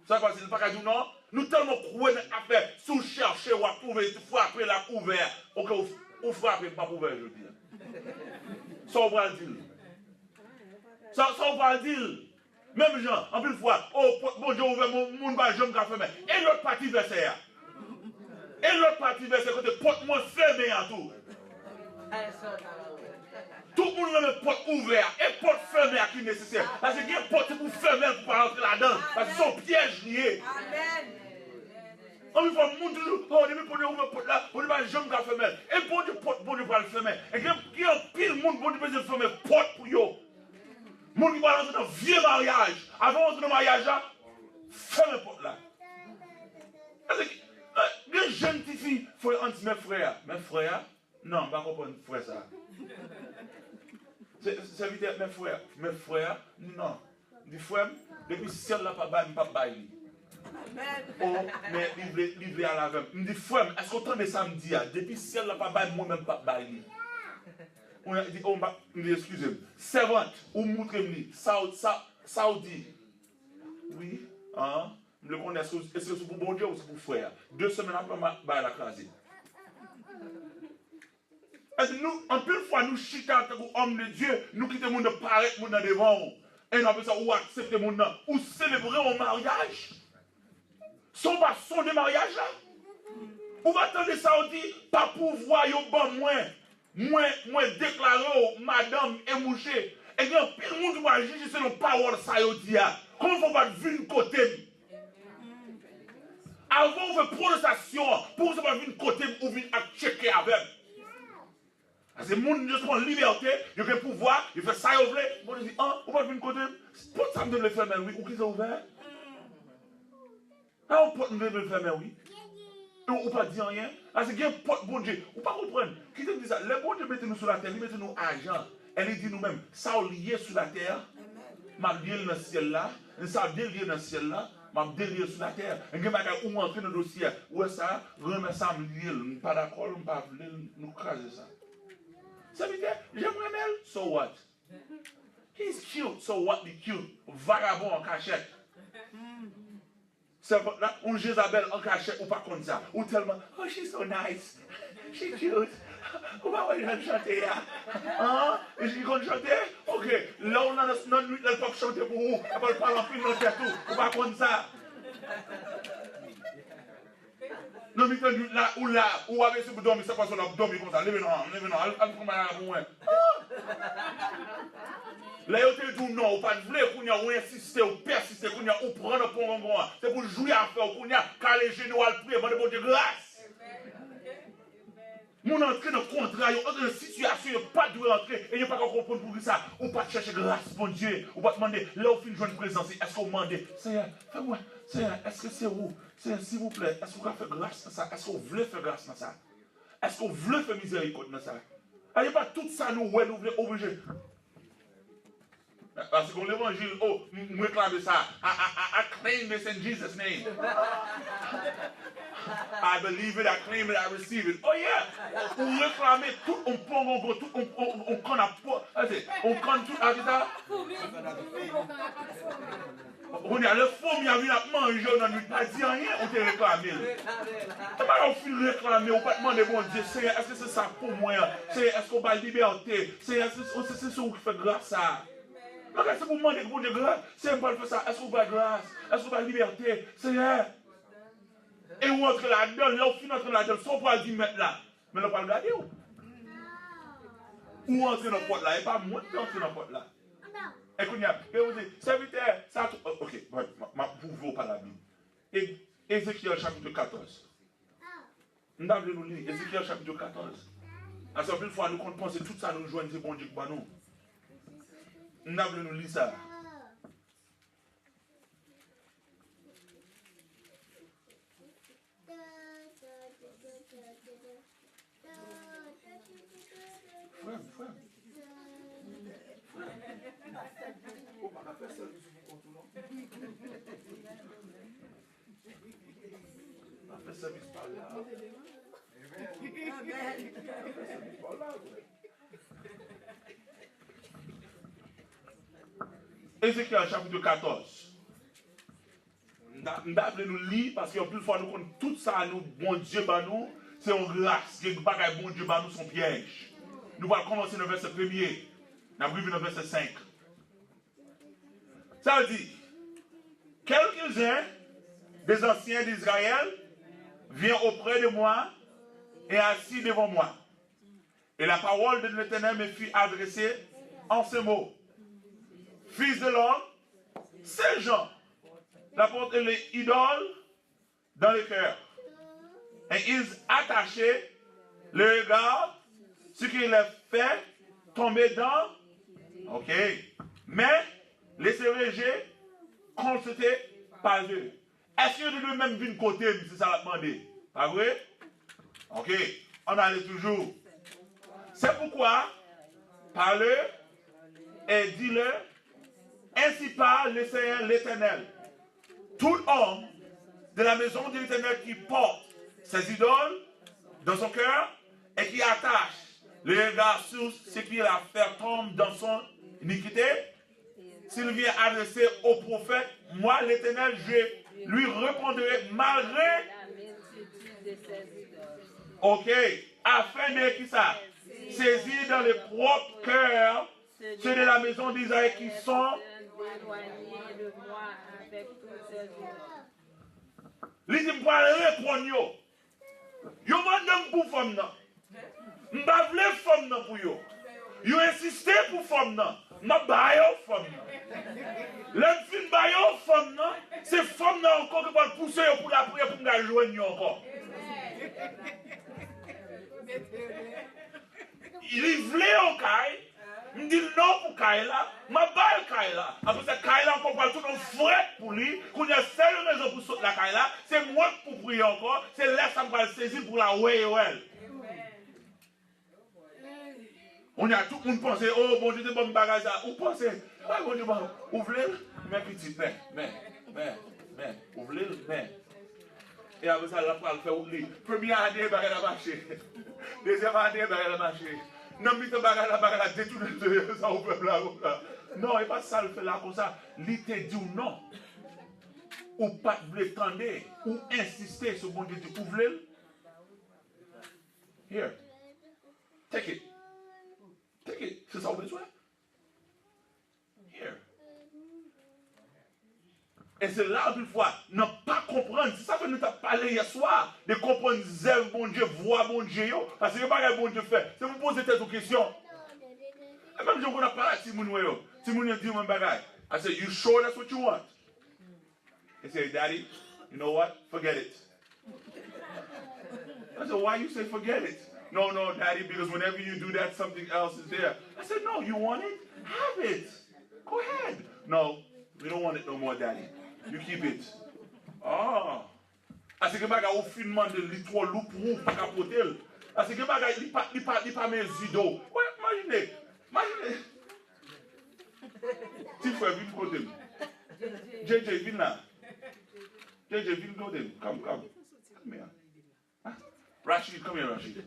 Speaker 1: Ça, c'est pas qu'à dire non. Nous tellement croyons à faire, sous chercher ou à trouver, frapper la couvert. Ok, ou frapper pas couvert, je dis. Ça, on va dire. Ça, on va dire. Même gens, en plus de fois, oh, bon Dieu, ouvert mon monde, je me fermer. Et l'autre partie verset. Et l'autre partie verset, côté porte-moi fermé en tout. Tout le monde a une porte ouverte et porte fermée qui est nécessaire. Parce qu'il y a une porte pour fermer pour pas rentrer là-dedans. Parce que c'est un piège lié. Amen. On lui fait monde toujours, oh, on dit pour ouvrir porte là, on dit pas jamais qu'à fermer. Et bon Dieu porte, bon Dieu pas le fermer. Et il y a un pile monde, bon Dieu peut fermer porte pour eux. Monde qui va rentrer dans un vieux mariage. Avant d'entrer dans le mariage là, ferme porte là. Les jeunes filles, il faut entre mes frères. Mes frères, non, je ne vais pas comprendre frère ça. C'est vite mes frères, non. Les frères, depuis ciel là, pas bail, pas bail. Oh, mais livré à la veille. Je dis frère, est-ce qu'on entend samedi depuis ciel là, pas bail, moi-même pas bail. On a dit, oh, excusez-moi, servante, ou montrez-moi, Saoudi. Oui, hein? Je le connais, est-ce que c'est pour bon Dieu ou c'est pour frère? 2 semaines après, je vais la craser. Nous, en plus de fois, nous chitons en tant qu'hommes de Dieu, nous quittons le monde de paraître dans devant. Et nous appelons ça ou accepter le monde, ou célébrer un mariage. Son pas son de mariage là. Ou attendre ça, on dit, pas pouvoir, yon bon moins déclarer, madame et mouché. Et il y a pile de monde qui va juger selon parole ça, yon dit. Comment il faut pas venir côté? Avant, on fait protestation, pour que ça va venir côté ou venir à checker avec. Parce que les gens prennent liberté, ils ont le pouvoir, ils font ça, ils veulent. Bon, ils disent, ah, on va venir côté. Pour ça, me donne le fermer, oui. Ou qui s'est ouvert? Ah, on peut me le fermer, oui. Ou pas dire rien. Parce qu'il y a un pote, bon Dieu. Ou pas comprendre. Qui te dit ça? Les bon Dieu mettez nous sur la terre, ils mettent nous argent. Elle dit nous-mêmes, ça lié sur la terre, m'a lié dans le ciel là, ça lié dans le ciel là. Je suis délié sur la terre. Et je vais entrer dans le dossier. Où est ça? Remet ça, je ne suis pas d'accord, je ne pas nous craser ça. Ça veut dire, j'aimerais elle. So what? He's cute. So what the cute? Vagabond en cachette. C'est là, on Jézabel en cachette ou pas comme ça. Ou tellement, oh, she's so nice. She's cute. Ou pas chanter là? Hein? Et j'ai qu'on chanter? Ok. Là, on a notre nuit, elle peut chanter pour vous. Elle peut parler en film dans le tout. Ou pas comme ça. Non, mais là, ou avec ce dormir, c'est pas son dormir comme ça. Levez-nous, allez comme ça pour moi. Là, il te dit non, ou pas de blé, ou insister, ou persister, ou prendre pour un grand. C'est pour jouer à faire, car les genoux à prier, mais de bon Dieu grâce. Mon entrée dans le contrat, dans une situation, il n'y a pas de rentrer, et il n'y a pas de comprendre pour ça. Ou pas chercher grâce, bon Dieu, ou pas demander, là, au fin de journée présence, est-ce qu'on demande, Seigneur, fais-moi, Seigneur, est-ce que c'est vous? Seigneur, s'il vous plaît, est-ce qu'on va faire grâce dans ça? Est-ce qu'on veut faire grâce dans ça? Est-ce qu'on veut faire miséricorde dans ça? Il n'y a pas tout ça, nous voulons obliger. Parce que l'évangile, oh, nous réclame ça. I claim this in Jesus' name. I believe it, I claim it, I receive it. Oh yeah! On réclame tout, on prend, tout, on connaît on connaît tout, avec ça. On a le faux, il y a vu la manger, on n'a pas dit rien, on te réclame. Tu vas on réclamer, on va demander, bon Dieu, Seigneur, est-ce que c'est ça pour moi? Est-ce qu'on va liberté? C'est ce qui fait grâce à. C'est pour demander que bon Dieu grâce. C'est pas faire ça. Est-ce qu'on va grâce? Est-ce qu'on va liberté? Seigneur. Et on entre là-dedans, là, on finit entre là-dedans, sans pas 10 mètres là. Mais on ne va pas le garder où? Ou entrer dans le porte là, et pas moi qui entre dans le porte là. Écoutez, vous dites, serviteur, ça. Ok, vous ne pas la Bible. Ézéchiel chapitre 14. Nous avons nous lire Ézéchiel chapitre 14. À ce fois, nous comptons penser tout ça, nous joignons ces bons Dieu pour nous. Nous avons nous lire ça. Frère. On va faire ça, on va faire service par là. Amen. Ézéchiel chapitre 14. Nous lire parce qu'en plus fois nous connaissons tout ça, nous, bon Dieu, nous, c'est une grâce. Que bon Dieu, nous, son piège. Nous allons commencer le verset 1er. Nous allons vivre le verset 5. Ça veut dire, quelques-uns des anciens d'Israël viennent auprès de moi et assis devant moi. Et la parole de l'Éternel me fut adressée en ces mots. Fils de l'homme, ces gens apportent les idoles dans le cœur. Et ils attachaient le regard, ce qui les fait tomber dans. Ok. Mais laissez réger, consulter par eux. Est-ce que nous même vu côté, si ça l'a demandé? Pas vrai? Ok. On allait toujours. C'est pourquoi, parle et dis-le, ainsi parle le Seigneur l'Éternel. Tout homme de la maison de l'Éternel qui porte ses idoles dans son cœur et qui attache le regard sur ce qui la fait tomber dans son iniquité, s'il vient adresser au prophète, moi l'Éternel, je lui répondrai malgré. Ok, afin de qui ça? Saisir dans le propre cœur ceux de la maison d'Israël qui sont. Les gens ne répondre yo. Yo mandem pour femme nan. M'pa vle femme nan pour yo. Yo insisté pour femme nan. M'a ba yo femme nan. Le fin ba yo femme nan, c'est femme nan encore qui va pousser yo pour la prière pour me joindre yo encore. Il voulait en caille. Je dis non pour Kaila, ma balle Kaila. Après ça, Kaila encore parle tout un frais pour lui. Qu'on a seule raison pour sauter la Kaila, c'est moi pour prier encore. C'est là que ça va le saisir pour la ouais. On a tout le monde pensé, oh bon Dieu, c'est bon bagage ça. Vous pensez, ouais bon Dieu, vous voulez, mais petit, mais, vous voulez, mais. Et après ça, la parole fait oublier. Première année, elle a marché. Deuxième année, elle a marché. Non, mais tu vas détourner ça au peuple là. Non, et pas ça le fait là comme ça. Il te dit non. Ou pas voulez tendre, ou insister sur bon Dieu, vous voulez. Here. Take it. C'est ça au besoin. Here. Et c'est là, une fois, ne pas comprendre. C'est ça que nous avons parlé hier soir. De comprendre zèle, bon Dieu, voix, bon Dieu. Parce que ce n'est pas ce que bon Dieu fait. C'est vous poser cette question. Et même si on a parlé à Timoun, Timoun dit mon bagage. I said, you sure that's what you want? He said, Daddy, you know what? Forget it. I said, why you say forget it? No, Daddy, because whenever you do that, something else is there. I said, no, you want it? Have it. Go ahead. No, we don't want it no more, Daddy. You keep it. Ah. Parce que baga au finement de l'itro loup pour pas capoter. Parce que baga il pas mes idoles. Ouais, imaginez. Tu fais vite côté. JJ viens là. JJ viens côté. Come here. Huh? Rashid, come here, Rashid.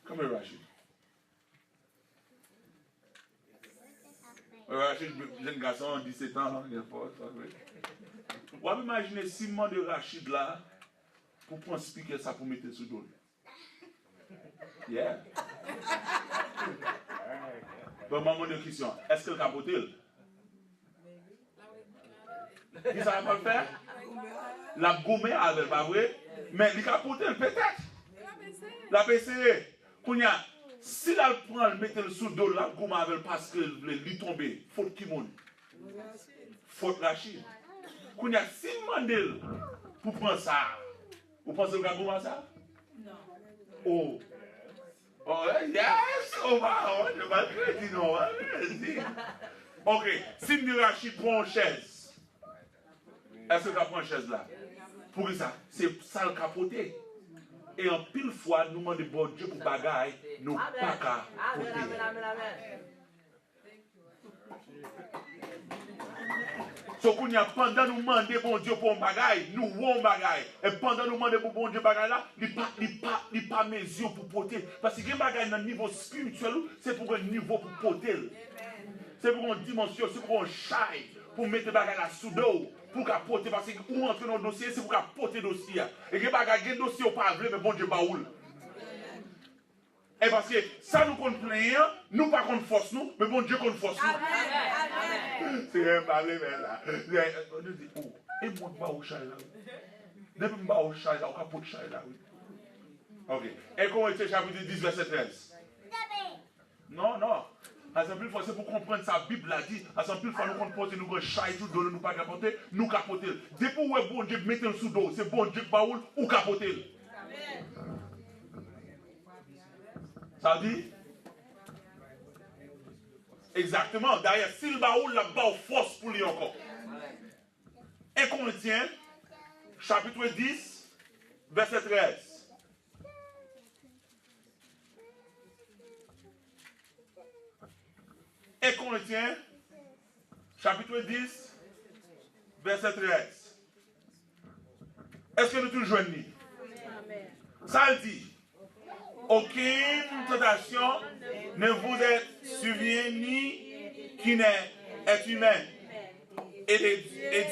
Speaker 1: Come here, Rashid. Rachid, jeune garçon, 17 ans, il est fort. Vous pouvez imaginer Simon de Rachid là, pour prendre expliquer ça pour mettre sous dos. Yeah. Bon, maman de question, est-ce que le capote? Qui ça va le faire? La gommée avec, pas vrai? Mais le capote, peut-être. La PCE, qu'on y a. Si la prend, le mettre le sous dos, la gomme avec parce que lui tomber, faute qui monte. Faute Rachid. Qu'on y a si mandel pour prendre ça. Vous pensez que la gomme a ça? Non. Oh, yes! Oh, je ne vais pas crédit, non. Ok, si le Rachid prend une chaise, est-ce que tu prend une chaise là? Pour ça, c'est ça le capoté. Et en pile fois, nous demandons bon Dieu pour bagaille, nous pas qu'à côté. So qu'on y a pendant nous demander bon Dieu pour un bagaille, nous avons bagaille. Et pendant nous demander pour bon Dieu bagaille là, il pas mesure pour porter. Parce que les bagaille dans le niveau spirituel, c'est pour un niveau pour porter. C'est pour une dimension, c'est pour un chai, pour mettre des bagages là sous dos, pour capoter, parce que ou entrer dans le dossier, c'est pour capoter le dossier. Et que bagages, le dossier ou pas vrai, mais bon Dieu, baoul. Et parce que ça nous compte plein, nous pas contre force nous, mais bon Dieu contre force nous. C'est un balai, mais là. On dit, oh, et moi, je vais au chai là. Depuis que je vais au chai là, on capote chai là, oui. Ok. Et Corinthiens chapitre 10, verset 13. Non, non. À ce plus fois, c'est pour comprendre sa Bible l'a dit. À ce plus fois, nous comptons nous avons chai tout dos, nous pas capoter, nous capoter. Depuis où bon Dieu mettez le sous dos, c'est bon Dieu qui baoule ou capoter. Ça dit? Exactement. Derrière, si le baoul, la baoule force pour lui encore. Et Corinthiens, chapitre 10, verset 13. Et Corinthiens, chapitre 10, verset 13. Est-ce que nous tous joignons? Ça le dit. Aucune tentation ne vous est survenue qui est humaine. Et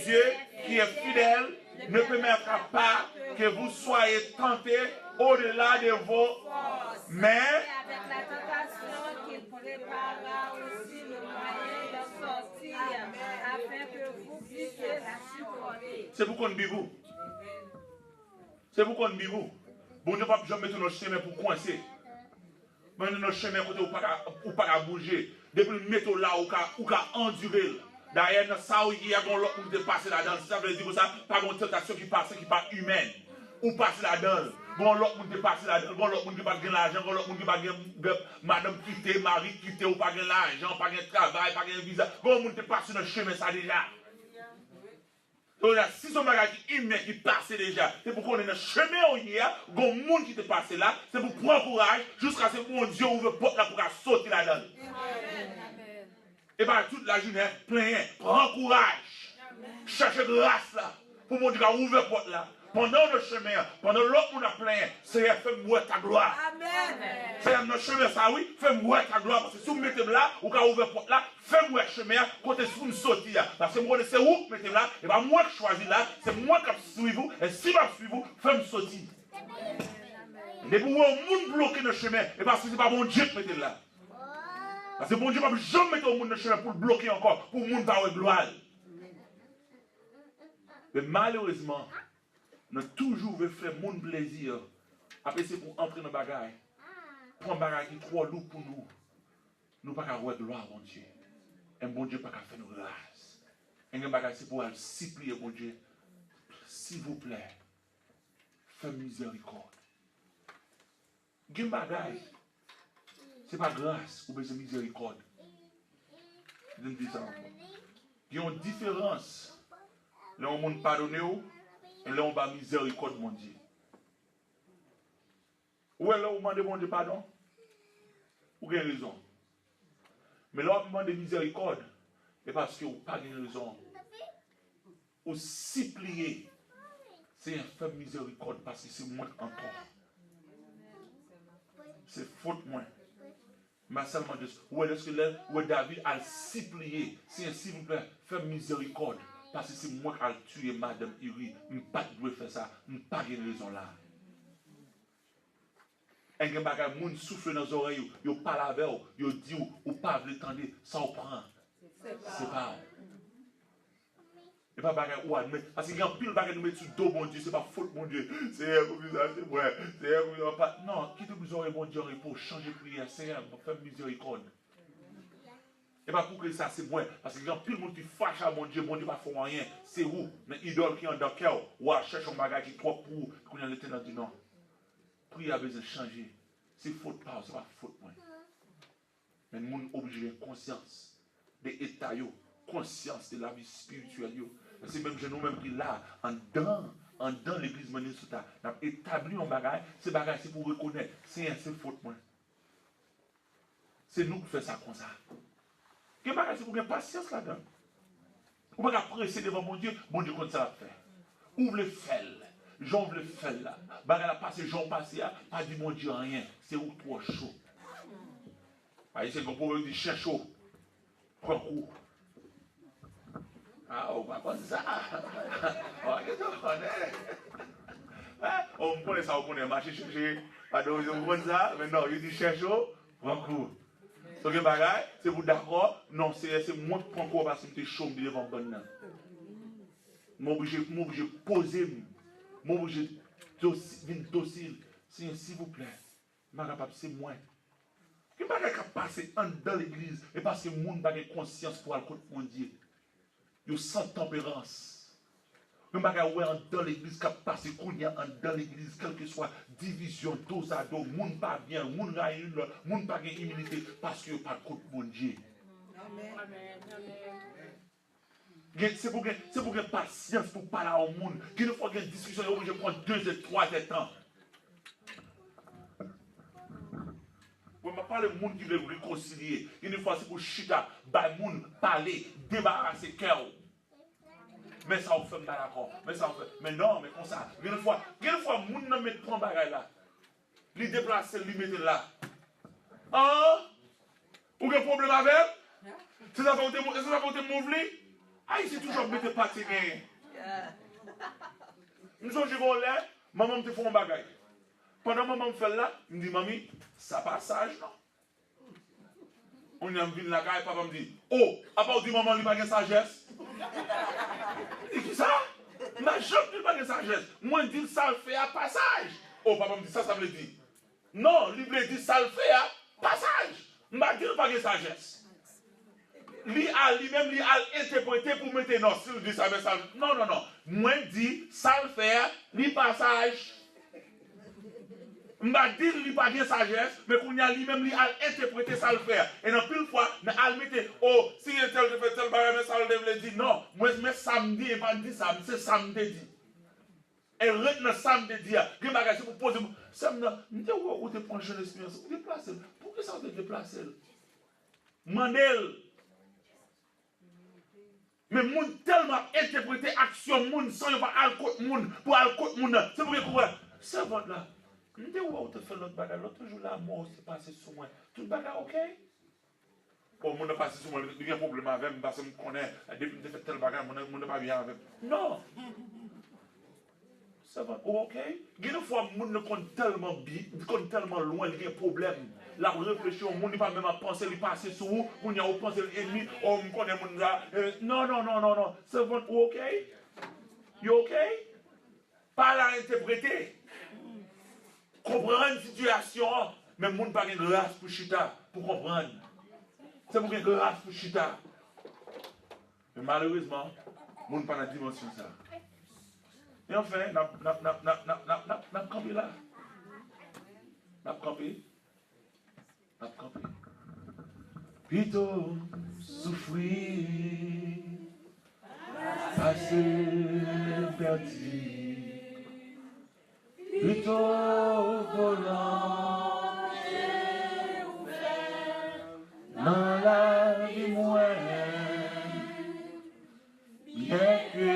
Speaker 1: Dieu, qui est fidèle, ne permettra pas que vous soyez tentés au-delà de vos forces. Mais avec la tentation, qu'il préparera aussi le moyen de sortir, afin que vous puissiez la supporter. C'est pour qu'on vive vous. C'est pour qu'on vive vous. Bon Dieu, pas jamais mettre nos chemins pour coincer. Mais nos chemins côté ou pas bouger. Depuis le métaux là, ou qu'à endurer. D'ailleurs, ça, il y a un lot de passer là-dedans. Ça veut dire que ça, pas une tentation qui passe, qui n'est pas humaine. Ou passer là-dedans. Bon, l'autre monde qui passe là-dedans. Bon, l'autre monde qui pas de l'argent. Bon, l'autre monde qui pas de madame quitter, mari quitter, ou pas de l'argent, pas de travail, pas de visa. Bon, monde qui passe dans le chemin, ça déjà. Donc, si son bagage qui passe déjà, c'est pour qu'on est dans le chemin où il y a, un monde qui te passe là, c'est pour prendre courage jusqu'à ce que mon Dieu ouvre la porte là pour sauter là-dedans. Et bien, toute la journée, plein, prends courage. Cherchez grâce là, pour mon Dieu ouvre la porte là. Pendant le chemin, pendant l'autre monde a plein, Seigneur, fais-moi ta gloire. Amen. Seigneur, dans le chemin, ça oui, fais-moi ta gloire. Parce que si vous mettez là, ou quand vous ouvrez la porte là, fais-moi le chemin, côté si vous me sortir. Parce que moi, c'est où vous mettez là, et bien moi qui choisis là, c'est moi qui suis vous, et si je suis vous, fais-moi sortir. Et pour vous, le monde bloqué dans le chemin, et parce que ce n'est pas mon Dieu qui mettez là. Parce que mon Dieu ne va jamais mettre au monde dans le chemin pour le bloquer encore, pour le monde avoir gloire. Mais malheureusement, nous avons toujours fait mon plaisir. Après, c'est pour entrer dans le bagage. Pour un bagage qui est trop lourd pour nous. Nous ne pouvons pas avoir gloire, mon Dieu. Et mon Dieu ne peut pas faire nos grâces. Et un bagage, c'est pour aller supplier, mon Dieu. S'il vous plaît, faites miséricorde. Un bagage, ce n'est pas grâce ou c'est miséricorde. Je dis ça encore. Il y a une différence. Là, on monde pardonné. Et là, on va miséricorde, mon Dieu. Ou est là, on demande mon Dieu pardon? Ou avez raison? Mais là, on demande miséricorde. Et parce que vous n'avez pas raison. Ou supplier. C'est un fait miséricorde parce que c'est moi encore. C'est faute moi. Mais seulement juste. Ou est-ce que là, où David a supplié? C'est s'il vous plaît, faites miséricorde. Parce que c'est moi qui ai tué Madame Uri. Je ne peux pas faire ça. Je n'ai pas de raison là. Et quand les gens soufflent dans les oreilles, ils parlent avec eux, ils disent, ou pas l'attendre, ça vous prend. C'est pas. Et pas bagage ou admet. Parce qu'il y a un pile de bagage nous mettre sur le dos, mon Dieu, c'est pas faute, mon Dieu. C'est un peu bizarre, c'est vrai. C'est un peu pas. Non, quittez vous aurez mon Dieu pour changer de prière, c'est un peu faire miséricorde. Et pas pour que ça c'est moi. Parce qu'il y a un pile de monde qui fâche à mon Dieu pas faire rien. C'est vous, mais idole qui est en dans le cœur. Ou à chercher un bagage qui est trop pour qu'on ait l'éternel dit non. Prière a besoin de changer. C'est faute pas, c'est pas faute moi. Mais le monde obligé de conscience des états, conscience de la vie spirituelle. C'est même nous-mêmes qui là, en dedans l'église Minnesota, nous avons établi un bagage, ce bagage c'est pour reconnaître, c'est faute moi. C'est nous qui faisons ça comme ça. Quel bagage c'est pour avoir patience là-dedans. Vous ne pouvez pas presser devant mon Dieu comme ça va faire. Ouvre le fel. Jean le fel là. Bagage la passé, Jean passé, pas dit mon Dieu rien. C'est où trop chaud. C'est qu'on peut dire cher chaud. prends coup. Ah, on va pas ça. On connaît ça, on connaît marcher, chercher. Pardon, on connaît ça, mais non, il dit cherche, prends coup. Ce que bagaille, c'est vous d'accord? Non, c'est moi qui prends coup parce que je suis chaud devant le bon. Je suis obligé de poser, je suis obligé de docile. S'il vous plaît, c'est moi. Qui ne peut pas passer dans l'église et parce que le monde n'a pas conscience pour aller contre mon Dieu. Il y a sans tempérance. Il ne peut pas dans l'église qui passe dans l'église, quelle que soit division, dos à dos, le monde n'est pas bien, le monde n'a pas d'humilité parce qu'il n'y a pas contre mon Dieu. Amen. C'est pour que patience pour parler au monde. Qu'il faut qu'il y ait une discussion, je prends 2 et 3 temps. On ne parle pas le monde qui veut réconcilier. Une fois, c'est pour chita, le monde parler, débarrasser le cœur. Mais ça, on fait pas d'accord. Mais non, mais comme ça. Une fois, le monde ne met pas bagage là. Il déplace, il met là. Ah? Ou quel problème avec? C'est ça qu'on te mouvler? Ah, ici, toujours, mettez pas tes gains. Nous sommes joués là, maman me fait un bagage. Pendant que maman me fait là, il me dit, mamie, ça passage, non? On est en ville là, et papa me dit, oh, à part du maman, il n'a pas de sagesse. Il dit ça? Ma jambe, il n'a pas de sagesse. Moi, je dis, ça le fait à passage. Oh, papa me dit, ça veut dire. Non, il me dit, ça le fait à passage. Je ne dis pas de sagesse. Lui a interprété pour mettre non, s'il dit ça, mais ça. Non. Moi, je dis, ça le fait à passage. Je ne dis qu'il pas de sagesse, mais qu'on a lui-même interprété ça le faire. Et dans pile fois, il mettait, oh, si il fait tel bagage, mais ça le dit, non, moi je mets samedi, et pas dit ça, c'est samedi dit. Et retenez samedi dit, il bagage pour poser, samedi, je dis, où tu prends jeune esprit, où tu déplaces, pourquoi ça te déplace? Mandel. Mais moun tellement interprété action moun sans y pas alcool moun pour alcool moun. C'est pour que c'est votre là. Je dis, où tu fais l'autre bagarre, l'autre jour là, moi aussi passé sur moi. Tout le bagarre, ok? Bon, mon n'a passé sur moi, il y a un problème avec moi parce que je connais, depuis que je fais tel bagarre, mon n'a pas bien avec. Non! Ça va, ok? Il y a une fois, mon ne compte tellement loin, il y a un problème. Là, on réfléchit, on n'est pas même à penser, il passe sur vous, on y a pensé l'ennemi, on me connaît mon là. Non. Ça va, ok? You ok? Pas la interpréter. Comprendre une situation, mais moun pas une grâce pour chita, pour comprendre. C'est pour une grâce pour chita. Mais malheureusement, moun pas dans la dimension ça. Et enfin, n'a campé là. N'a campé. Plutôt souffrir, passer perdu. Plutôt volant et ouvert dans la vie moyenne, bien que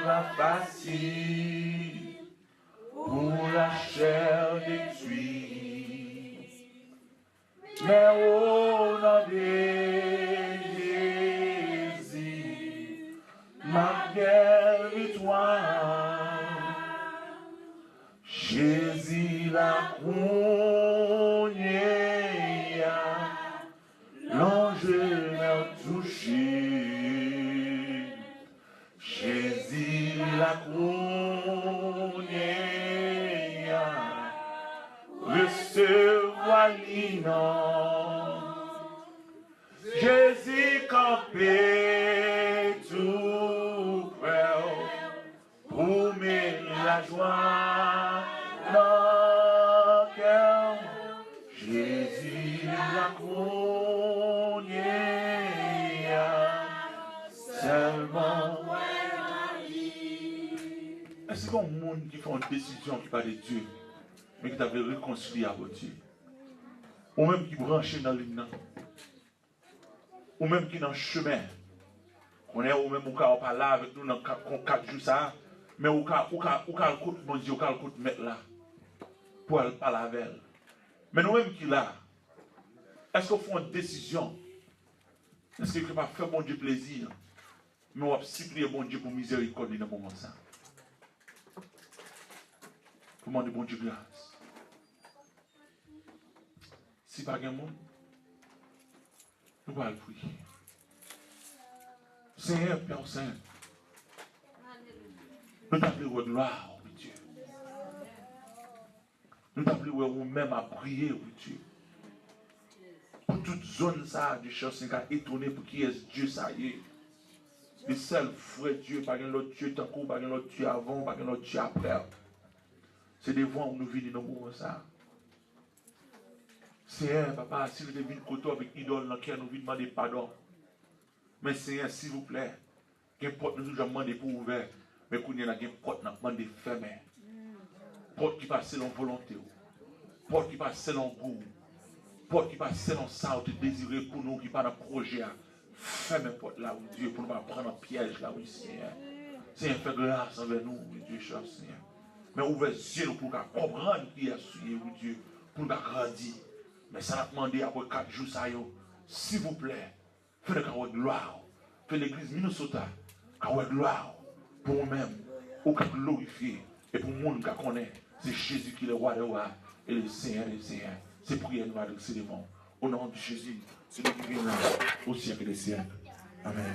Speaker 1: la facile pour la chair détruite, mais au nom de Jésus, ma belle victoire. Jésus la couronne, l'ange m'a touché. Jésus la couronne, recevoir l'innocence. Jésus campé tout près pour mettre la joie dans le cœur. Jésus la couronne, seulement. Est-ce qu'il y a un monde qui fait une décision qui parle de Dieu, mais qui t'avait réconcilié avec Dieu? Ou même qui branche dans l'hymne, ou même qui est dans le chemin. On est ou même au cas où on parle avec nous dans 4 jours ça, mais au cas où on écoute mon Dieu, au cas où on mettre là, pour aller parler avec elle. Mais nous-mêmes qui là, est-ce qu'on fait une décision Est-ce que va faire bon Dieu plaisir? Mais on va supplier bon Dieu pour miséricorde dans le moment ça. Pour demander bon Dieu grâce. Si pas de monde, nous allons prier. Seigneur, Père Saint, nous t'appelons votre gloire, oui Dieu. Nous t'appelons vous-même à prier, oui Dieu. Pour toute zone ça, du chant, c'est étonné pour qui est Dieu, ça y est. Le seul vrai Dieu, pas un autre Dieu, tant qu'on pas un autre Dieu avant, pas un autre Dieu après. C'est des voix où nous vivons dans le moment ça. Seigneur, papa, si nous devons côté avec idole dans lequel nous devons demander pardon. Mais Seigneur, s'il vous plaît, qu'importe nous devons demander pour ouvrir, mais qu'on y a une porte nous demander fermée. Porte qui passe selon volonté. Porte qui passe selon goût. Porte qui passe selon ça, ou désiré pour nous qui pas dans le projet. Ferme porte là, oui Dieu, pour ne pas prendre un piège là, oui Seigneur. Seigneur, fais grâce envers nous, oui Dieu, cher Seigneur. Mais ouvrez les yeux pour comprendre qui est souillé, oui Dieu, pour nous grandir. Mais ça n'a demandé après 4 jours, ça y est, s'il vous plaît, faites de gloire. Faites l'église Minnesota, de gloire pour nous-mêmes, au cas glorifié, et pour le monde qui connaît, c'est Jésus qui est le roi des rois et le Seigneur des seigneurs. C'est prière nous adresser devant. Au nom de Jésus, c'est lui qui vient là, au siècle des siècles. Amen.